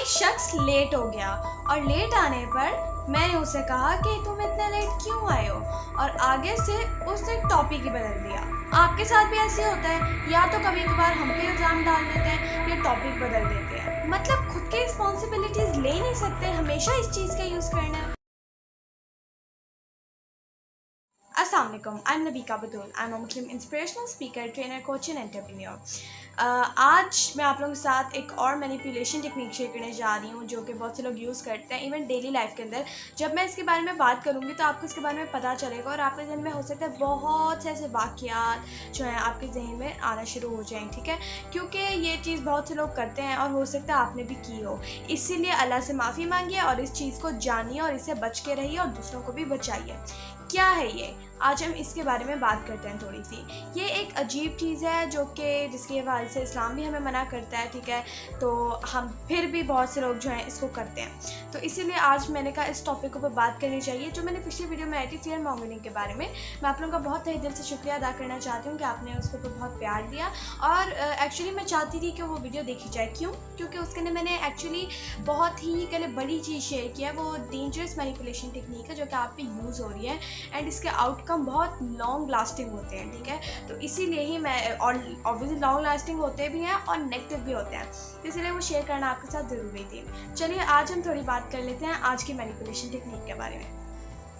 एक शख्स लेट हो गया और लेट आने पर मैंने उसे कहा कि तुम इतना लेट क्यों आए हो, और आगे से उसने टॉपिक ही बदल दिया। आपके साथ भी ऐसे होता है, या तो कभी कभार हम पे इल्ज़ाम डाल देते हैं या टॉपिक बदल देते हैं। मतलब खुद की रिस्पॉन्सिबिलिटीज़ ले नहीं सकते, हमेशा इस चीज़ का यूज़ करना है। अस्सलाम वालेकुम, I am Nabika Batool. I am a Muslim inspirational speaker, trainer, coach and entrepreneur. आज मैं आप लोगों के साथ एक और मैनिपुलेशन टेक्निक शेयर करने जा रही हूँ जो कि बहुत से लोग यूज़ करते हैं इवन डेली लाइफ के अंदर। जब मैं इसके बारे में बात करूँगी तो आपको इसके बारे में पता चलेगा और आपके जहन में हो सकता है बहुत से ऐसे वाक़यात जो हैं आपके जहन में आना शुरू हो जाएँ, ठीक है, क्योंकि ये चीज़ बहुत से लोग करते हैं और हो सकता है आपने भी की हो। इसीलिए अल्लाह से माफ़ी मांगिए और इस चीज़ को जानिए और इससे बच के रहिए और दूसरों को भी बचाइए। क्या है ये? आज हम इसके बारे में बात करते हैं थोड़ी सी। ये एक अजीब चीज़ है जो कि जिसके हवाले से इस्लाम भी हमें मना करता है, ठीक है, तो हम फिर भी बहुत से लोग जो हैं इसको करते हैं। तो इसीलिए आज मैंने कहा इस टॉपिक के ऊपर बात करनी चाहिए। जो मैंने पिछली वीडियो में आई थी फियर मॉन्गरिंग के बारे में, मैं आप लोगों का बहुत तहे दिल से शुक्रिया अदा करना चाहती हूँ कि आपने उसके ऊपर बहुत प्यार दिया। और एक्चुअली मैं चाहती थी कि वो वीडियो देखी जाए। क्यों? क्योंकि उसके अंदर मैंने एक्चुअली बहुत ही पहले बड़ी चीज़ शेयर किया है। वो डेंजरस मैनिपुलेशन टेक्निक है जो कि आप पे यूज़ हो रही है एंड इसके आउटकम बहुत लॉन्ग लास्टिंग होते हैं, ठीक है। तो इसीलिए ही मैं, और ऑब्वियसली लॉन्ग लास्टिंग होते भी हैं और नेगेटिव भी होते हैं, तो इसलिए वो शेयर करना आपके साथ ज़रूरी थी। चलिए आज हम थोड़ी बात कर लेते हैं आज की मैनिपुलेशन टेक्निक के बारे में।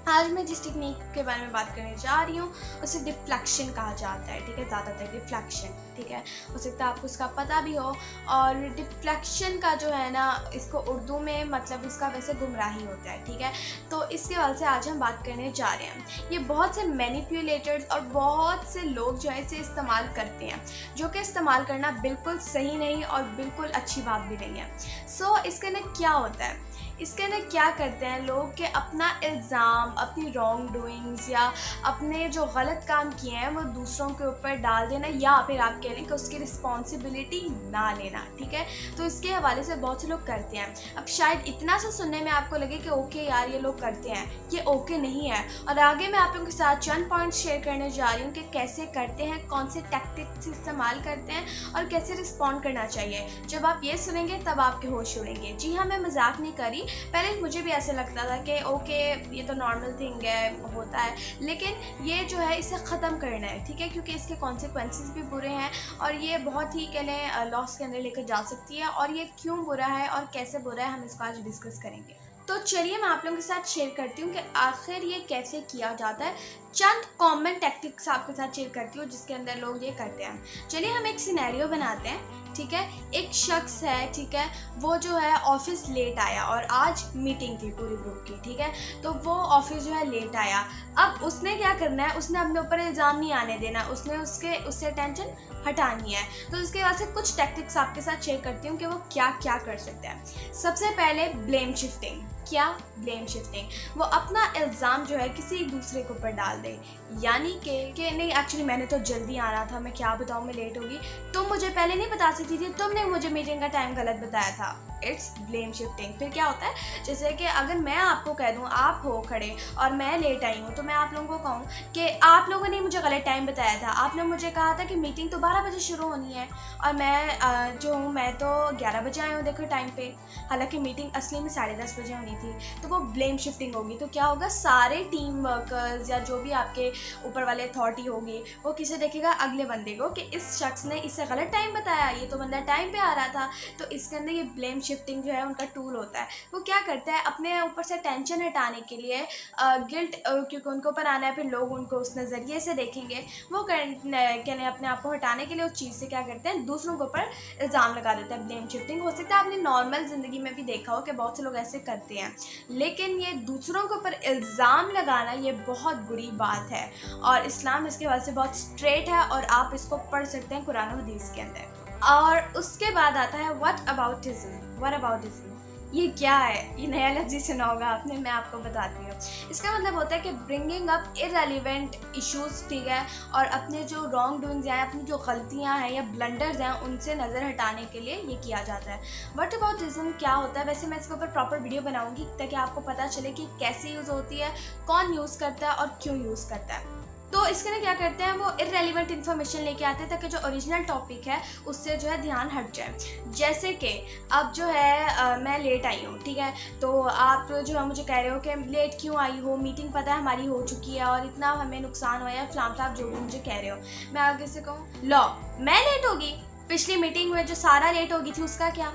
आज मैं जिस टेक्निक के बारे में बात करने जा रही हूँ उसे डिफ्लेक्शन कहा जाता है, ठीक है, ज़्यादातर डिफ्लेक्शन, ठीक है। हो सकता है आपको उसका पता भी हो। और डिफ्लेक्शन का जो है ना, इसको उर्दू में मतलब इसका वैसे गुमराही होता है, ठीक है। तो इसके हवाले से आज हम बात करने जा रहे हैं। ये बहुत से मैनिपुलेटर्स और बहुत से लोग जो है इसे इस्तेमाल करते हैं, जो कि इस्तेमाल करना बिल्कुल सही नहीं और बिल्कुल अच्छी बात भी नहीं है। सो इसके अंदर क्या होता है, इसके अंदर क्या करते हैं लोग कि अपना इल्ज़ाम, अपनी रॉन्ग डूइंग्स या अपने जो गलत काम किए हैं वो दूसरों के ऊपर डाल देना, या फिर आप कह लें कि उसकी रिस्पॉन्सिबिलिटी ना लेना, ठीक है। तो इसके हवाले से बहुत से लोग करते हैं। अब शायद इतना सा सुनने में आपको लगे कि ओके यार ये लोग करते हैं, ये ओके नहीं है। और आगे मैं आप लोगों के साथ चंद पॉइंट्स शेयर करने जा रही हूँ कि कैसे करते हैं, कौन से टैक्टिक्स इस्तेमाल करते हैं और कैसे रिस्पॉन्ड करना चाहिए। जब आप ये सुनेंगे तब आपके होश उड़ेंगे। जी हाँ, मैं मजाक नहीं करी। पहले मुझे भी ऐसे लगता था कि ओके ये तो नॉर्मल थिंग है, होता है, लेकिन ये जो है इसे ख़त्म करना है, ठीक है, क्योंकि इसके कॉन्सिक्वेंसेस भी बुरे हैं और ये बहुत ही कह लें लॉस के अंदर लेकर जा सकती है। और ये क्यों बुरा है और कैसे बुरा है हम इसको आज डिस्कस करेंगे। तो चलिए मैं आप लोगों के साथ शेयर करती हूँ कि आखिर ये कैसे किया जाता है। चंद कॉमन टैक्टिक्स आपके साथ शेयर करती हूँ जिसके अंदर लोग ये करते हैं। चलिए हम एक सिनेरियो बनाते हैं, ठीक है। एक शख्स है, ठीक है, वो जो है ऑफिस लेट आया और आज मीटिंग थी पूरी ग्रुप की, ठीक है। तो वो ऑफिस जो है लेट आया। अब उसने क्या करना है, उसने अपने ऊपर इल्ज़ाम नहीं आने देना, उसने उससे टेंशन हटानी है। तो इसके बाद से कुछ टैक्टिक्स आपके साथ शेयर करती हूँ कि वो क्या क्या कर सकते हैं। सबसे पहले ब्लेम शिफ्टिंग। क्या? Blame shifting. वो अपना इल्ज़ाम जो है किसी दूसरे के ऊपर डाल दे, यानी कि नहीं एक्चुअली मैंने तो जल्दी आना था, मैं क्या बताऊँ मैं लेट होगी, तुम मुझे पहले नहीं बता सकती थी, तुमने मुझे मीटिंग का टाइम गलत बताया था। It's blame shifting. फिर क्या होता है, जैसे कि अगर मैं आपको कह दूँ आप हो खड़े और मैं लेट आई हूँ, तो मैं आप लोगों को कहूँ कि आप लोगों ने मुझे गलत टाइम बताया था, आपने मुझे कहा था कि मीटिंग तो 12 बजे शुरू होनी है और मैं जो हूँ मैं तो 11 बजे आई हूँ देखो टाइम पे, हालांकि मीटिंग असली में 10:30 बजे होनी थी। तो वो ब्लेम शिफ्टिंग होगी। तो क्या होगा, सारे टीम वर्कर्स या जो भी आपके ऊपर वाले अथॉरिटी होगी वो किसे देखेगा, अगले बंदे को, कि इस शख्स ने इससे गलत टाइम बताया, ये तो बंदा टाइम पे आ रहा था। तो इसके अंदर ये ब्लेम शिफ्टिंग जो है उनका टूल होता है। वो क्या करता है, अपने ऊपर से टेंशन हटाने के लिए, गिल्ट क्योंकि उनके ऊपर आना है, फिर लोग उनको उस नज़रिए से देखेंगे, वो कहने अपने आप को हटाने के लिए उस चीज़ से क्या करते हैं, दूसरों के ऊपर इल्ज़ाम लगा देता है। ब्लेम शिफ्टिंग हो सकता है आपने नॉर्मल ज़िंदगी में भी देखा हो कि बहुत से लोग ऐसे करते हैं, लेकिन ये दूसरों के ऊपर इल्ज़ाम लगाना ये बहुत बुरी बात है और इस्लाम इसके वजह से बहुत स्ट्रेट है और आप इसको पढ़ सकते हैं कुरान और हदीस के अंदर। और उसके बाद आता है व्हाट अबाउटिज़म। ये क्या है, ये नया लफ्ज़ ही सुना होगा आपने, मैं आपको बताती हूँ। इसका मतलब होता है कि ब्रिंगिंग अप इररेलेवेंट इश्यूज़, ठीक है, और अपने जो रॉन्ग डूइंग्स हैं, अपनी जो गलतियाँ हैं या ब्लंडर्स हैं उनसे नज़र हटाने के लिए ये किया जाता है। व्हाट अबाउटिज़म क्या होता है, वैसे मैं इसके ऊपर प्रॉपर वीडियो बनाऊँगी ताकि आपको पता चले कि कैसे यूज़ होती है, कौन यूज़ करता है और क्यों यूज़ करता है। तो इसके ना क्या करते हैं, वो इररेलेवेंट इन्फॉर्मेशन लेके आते हैं ताकि जो ओरिजिनल टॉपिक है उससे जो है ध्यान हट जाए। जैसे कि अब जो है मैं लेट आई हूँ, ठीक है, तो आप जो है मुझे कह रहे हो कि लेट क्यों आई हो, मीटिंग पता है हमारी हो चुकी है और इतना हमें नुकसान हुआ है, फ्लाम फ्लाप जो भी मुझे कह रहे हो। मैं आगे से कहूँ लो मैं लेट होगी, पिछली मीटिंग में जो सारा लेट होगी थी उसका क्या?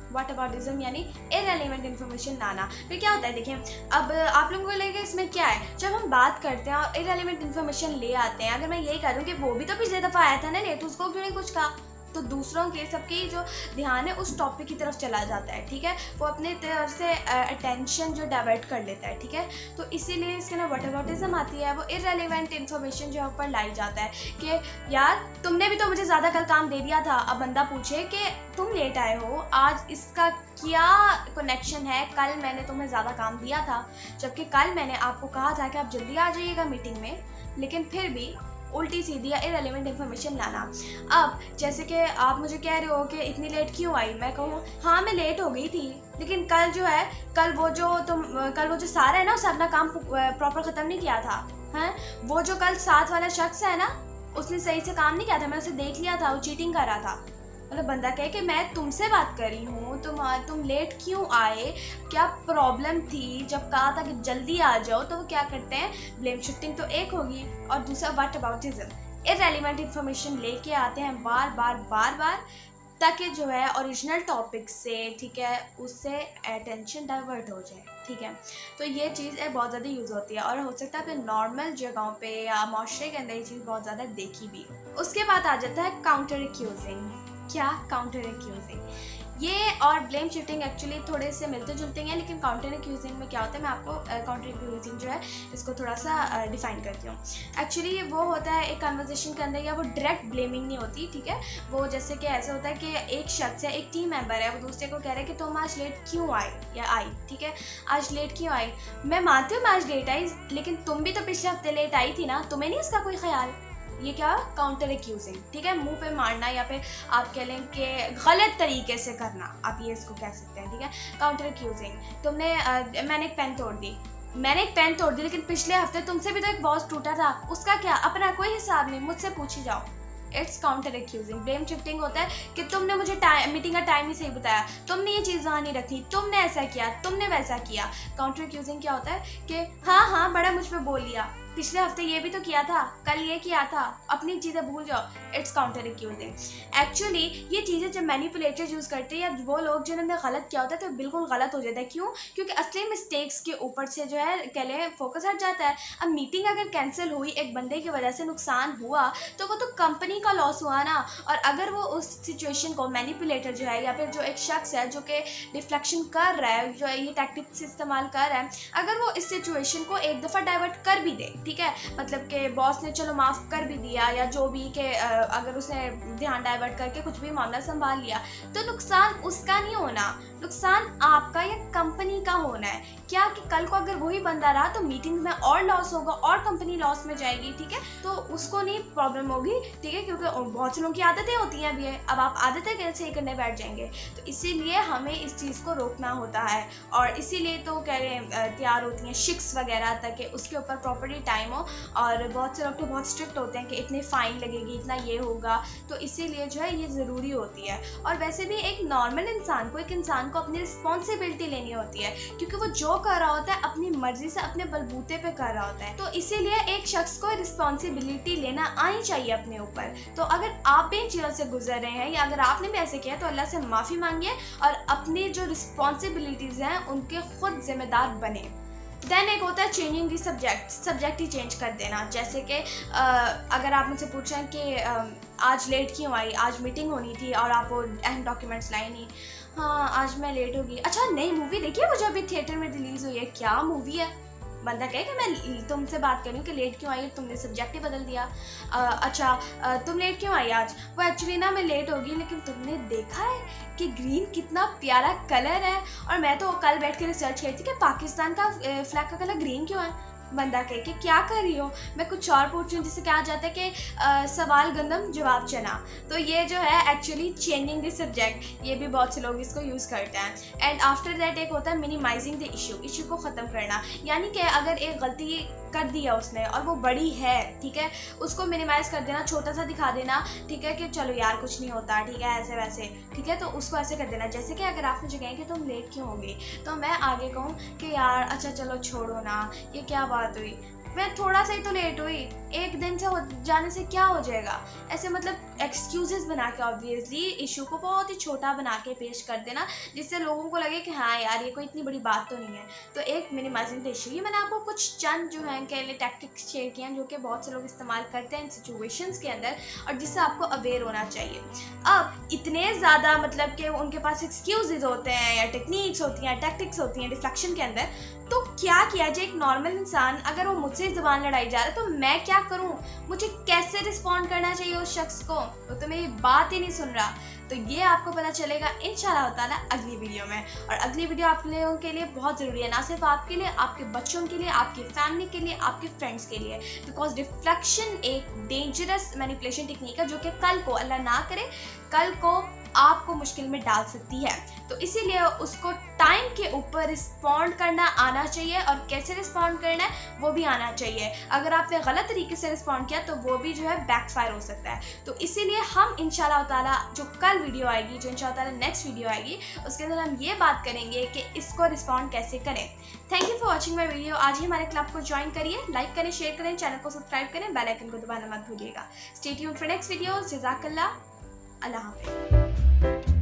व्हाट अबाउटिज्म, यानी इररेलेवेंट इन्फॉर्मेशन लाना। फिर क्या होता है देखिए, अब आप लोगों को लगेगा इसमें क्या है, जब हम बात करते हैं और इररेलेवेंट इन्फॉर्मेशन ले आते हैं, अगर मैं यही करूँ कि वो भी तो पिछले दफ़ा आया था ना लेट, उसको क्यों नहीं कुछ कहा, तो दूसरों के सबके जो ध्यान है उस टॉपिक की तरफ चला जाता है, ठीक है, वो अपने तरफ से अटेंशन जो डाइवर्ट कर लेता है, ठीक है। तो इसीलिए इसके ना व्हाट अबाउटिज्म आती है, वो इररेलेवेंट इन्फॉर्मेशन जो है ऊपर लाई जाता है कि यार तुमने भी तो मुझे ज़्यादा कल काम दे दिया था। अब बंदा पूछे कि तुम लेट आए हो, आज इसका क्या कनेक्शन है, कल मैंने तुम्हें ज़्यादा काम दिया था, जबकि कल मैंने आपको कहा था कि आप जल्दी आ जाइएगा मीटिंग में, लेकिन फिर भी उल्टी सीधी या इररेलेवेंट इन्फॉर्मेशन लाना। अब जैसे कि आप मुझे कह रहे हो कि इतनी लेट क्यों आई, मैं कहूँ हाँ मैं लेट हो गई थी, लेकिन कल जो है कल वो जो सारा है ना उसने अपना काम प्रॉपर ख़त्म नहीं किया था, हैं, वो जो कल साथ वाला शख्स है ना उसने सही से काम नहीं किया था, मैंने उसे देख लिया था, वो चीटिंग कर रहा था। मतलब बंदा कहे कि मैं तुमसे बात कर रही हूँ, तुम लेट क्यों आए, क्या प्रॉब्लम थी, जब कहा था कि जल्दी आ जाओ, तो वो क्या करते हैं, ब्लेम शिफ्टिंग तो एक होगी और दूसरा व्हाट अबाउटिज्म, इररेलेवेंट इन्फॉर्मेशन लेके आते हैं बार बार ताकि जो है ओरिजिनल टॉपिक से, ठीक है, उससे अटेंशन डाइवर्ट हो जाए, ठीक है। तो ये चीज़ बहुत ज़्यादा यूज़ होती है और हो सकता है कि नॉर्मल जगहों पे या माशरे के अंदर ये चीज़ बहुत ज़्यादा देखी भी हो। उसके बाद आ जाता है काउंटर एक्यूजिंग। क्या काउंटर एक्यूजिंग, ये और ब्लेम शिफ्टिंग एक्चुअली थोड़े से मिलते जुलते हैं, लेकिन काउंटर एक्यूजिंग में क्या होता है, मैं आपको काउंटर एक्यूजिंग जो है इसको थोड़ा सा डिफाइन करती हूँ। एक्चुअली वो होता है एक कन्वर्सेशन के अंदर, या वो डायरेक्ट ब्लेमिंग नहीं होती, ठीक है, वो जैसे कि ऐसा होता है कि एक शख्स है, एक टीम मेंबर है, वो दूसरे को कह रहा है कि तुम आज लेट क्यों आए या आई, ठीक है, आज लेट क्यों आई, मैं मानती हूँ मैं आज लेट आई, लेकिन तुम भी तो पिछले हफ्ते लेट आई थी ना, तुम्हें नहीं इसका कोई ख्याल। ये क्या, काउंटर एक्यूजिंग, ठीक है, मुंह पे मारना या फिर आप कह लें कि गलत तरीके से करना, आप ये इसको कह सकते हैं, ठीक है, काउंटर एक्यूजिंग। मैंने एक पेन तोड़ दी, लेकिन पिछले हफ्ते तुमसे भी तो एक बॉस टूटा था, उसका क्या, अपना कोई हिसाब नहीं, मुझसे पूछ ही जाओ। It's counter accusing. Blame shifting होता है कि तुमने मुझे मीटिंग का टाइम ही सही बताया, तुमने ये चीज़ वहाँ नहीं रखी, तुमने ऐसा किया, तुमने वैसा किया। काउंटर एक्यूजिंग क्या होता है कि हाँ बड़ा मुझ पर बोल लिया, पिछले हफ्ते ये भी तो किया था, कल ये किया था, अपनी चीज़ें भूल जाओ। It's counter accusing. एक्चुअली ये चीज़ें जब मैनिपुलेटर्स यूज़ करते हैं या वो लोग जिन्होंने गलत किया होता है तो बिल्कुल गलत हो जाता है। क्यों? क्योंकि असली मिस्टेक्स के ऊपर से जो है कह लें फोकस हट जाता है। अब मीटिंग अगर कैंसिल हुई, एक बंदे की वजह से नुकसान हुआ, तो वो तो कंपनी का लॉस हुआ ना। और अगर वो उस सिचुएशन को मैनिपुलेटर जो है या फिर जो एक शख्स है जो कि डिफ्लेक्शन कर रहा है, जो ये टैक्टिक्स इस्तेमाल कर रहा है, अगर वो इस सिचुएशन को एक दफ़ा डाइवर्ट कर भी दे, ठीक है, मतलब कि बॉस ने चलो माफ़ कर भी दिया या जो भी कि अगर उसने ध्यान डाइवर्ट करके कुछ भी मामला संभाल लिया, तो नुकसान उसका नहीं होना, नुकसान आपका या कंपनी का होना है। क्या कि कल को अगर वही बंदा रहा तो मीटिंग में और लॉस होगा और कंपनी लॉस में जाएगी, ठीक है, तो उसको नहीं प्रॉब्लम होगी, ठीक है, क्योंकि बहुत से लोगों की आदतें होती हैं भी है। अब आप आदतें कैसे ही करने बैठ जाएंगे, तो इसीलिए हमें इस चीज़ को रोकना होता है। और इसीलिए तो कह रहे तैयार होती हैं शिक्स वगैरह ताकि उसके ऊपर प्रॉपर्टी टाइम हो। और बहुत से लोग तो बहुत स्ट्रिक्ट होते हैं कि इतने फ़ाइन लगेगी, इतना ये होगा, तो इसीलिए जो है ये ज़रूरी होती है। और वैसे भी एक नॉर्मल इंसान को, एक इंसान को अपनी रिस्पॉन्सिबिलिटी लेनी होती है, क्योंकि वो जो कर रहा होता है अपनी मर्जी से अपने बलबूते पे कर रहा होता है। तो इसीलिए एक शख्स को रिस्पॉन्सिबिलिटी लेना आनी चाहिए अपने ऊपर। तो अगर आप भी इन चीज़ों से गुजर रहे हैं या अगर आपने भी ऐसे किया तो अल्लाह से माफ़ी मांगिए और अपनी जो रिस्पॉन्सिबिलिटीज़ हैं उनके खुद जिम्मेदार बने। देन एक होता है changing the subject he change कर देना। जैसे कि अगर आप मुझसे पूछें कि आज लेट क्यों आई, आज मीटिंग होनी थी और आप वो अहम डॉक्यूमेंट्स लाई नहीं, हाँ आज मैं लेट होगी, अच्छा नई मूवी देखी है वो जो अभी थिएटर में रिलीज़ हुई है, क्या मूवी है? बंदा कहे कि मैं तुमसे बात कर रही हूँ कि लेट क्यों आई, तुमने सब्जेक्ट ही बदल दिया। अच्छा तुम लेट क्यों आई आज? वो एक्चुअली ना मैं लेट होगी, लेकिन तुमने देखा है कि ग्रीन कितना प्यारा कलर है, और मैं तो कल बैठ के रिसर्च करी थी कि पाकिस्तान का फ्लैग का कलर ग्रीन क्यों है। बंदा कहे कि क्या कर रही हो, मैं कुछ और पूछ रही हूँ, जिससे क्या जाता है कि सवाल गंदम जवाब चना। तो ये जो है एक्चुअली चेंजिंग द सब्जेक्ट, ये भी बहुत से लोग इसको यूज़ करते हैं। एंड आफ्टर दैट एक होता है मिनिमाइजिंग द इशू को ख़त्म करना। यानी कि अगर एक गलती कर दिया उसने और वो बड़ी है, ठीक है, उसको मिनिमाइज़ कर देना, छोटा सा दिखा देना, ठीक है, कि चलो यार कुछ नहीं होता, ठीक है, ऐसे वैसे, ठीक है, तो उसको ऐसे कर देना। जैसे कि अगर आप मुझे कहें कि तुम लेट क्यों हो गई, तो मैं आगे कहूँ कि यार अच्छा चलो छोड़ो ना, ये क्या बात हुई, मैं थोड़ा सा ही तो लेट हुई, एक दिन से हो जाने से क्या हो जाएगा, ऐसे मतलब एक्सक्यूजेस बना के ऑब्वियसली इशू को बहुत ही छोटा बना के पेश कर देना, जिससे लोगों को लगे कि हाँ यार ये कोई इतनी बड़ी बात तो नहीं है। तो एक मिनिमाइजिंग द इशू, ये मैंने आपको कुछ चंद जो है के लिए टैक्टिक्स शेयर किए हैं जो कि बहुत से लोग इस्तेमाल करते हैं इन सिचुएशंस के अंदर, और जिससे आपको अवेयर होना चाहिए। अब इतने ज़्यादा मतलब कि उनके पास एक्सक्यूजेज होते हैं या टेक्निक्स होती हैं, टैक्टिक्स होती हैं डिफ्लेक्शन के अंदर, तो क्या किया जाए एक नॉर्मल इंसान, अगर वो मुझसे ज़बान लड़ाई जा रहा है तो मैं क्या करूं, मुझे कैसे रिस्पॉन्ड करना चाहिए उस शख्स को, वो तो मेरी बात ही नहीं सुन रहा। तो ये आपको पता चलेगा इंशाल्लाह ताला अगली वीडियो में, और अगली वीडियो आप लोगों के लिए बहुत ज़रूरी है, ना सिर्फ आपके लिए, आपके बच्चों के लिए, आपकी फैमिली के लिए, आपके फ्रेंड्स के लिए, बिकॉज डिफ्लेक्शन एक डेंजरस मैनिपुलेशन टेक्निक है जो कि कल को, अल्लाह ना करे, कल को आपको मुश्किल में डाल सकती है। तो इसीलिए उसको टाइम के ऊपर रिस्पॉन्ड करना आना चाहिए, और कैसे रिस्पॉन्ड करना है वो भी आना चाहिए। अगर आपने गलत तरीके से रिस्पॉन्ड किया तो वो भी जो है बैकफायर हो सकता है। तो इसीलिए हम इंशाल्लाह ताला जो कल वीडियो आएगी, जो इंशाल्लाह ताला नेक्स्ट वीडियो आएगी, उसके अंदर हम ये बात करेंगे कि इसको रिस्पॉन्ड कैसे करें। Thank you for watching my video. आज ही हमारे क्लब को ज्वाइन करिए, लाइक करें, शेयर करें, चैनल को सब्सक्राइब करें, बेल आइकन को दबाना मत भूलिएगा। Stay tuned for next video. जज़ाकल्लाह, अल्लाह हाफ़िज़।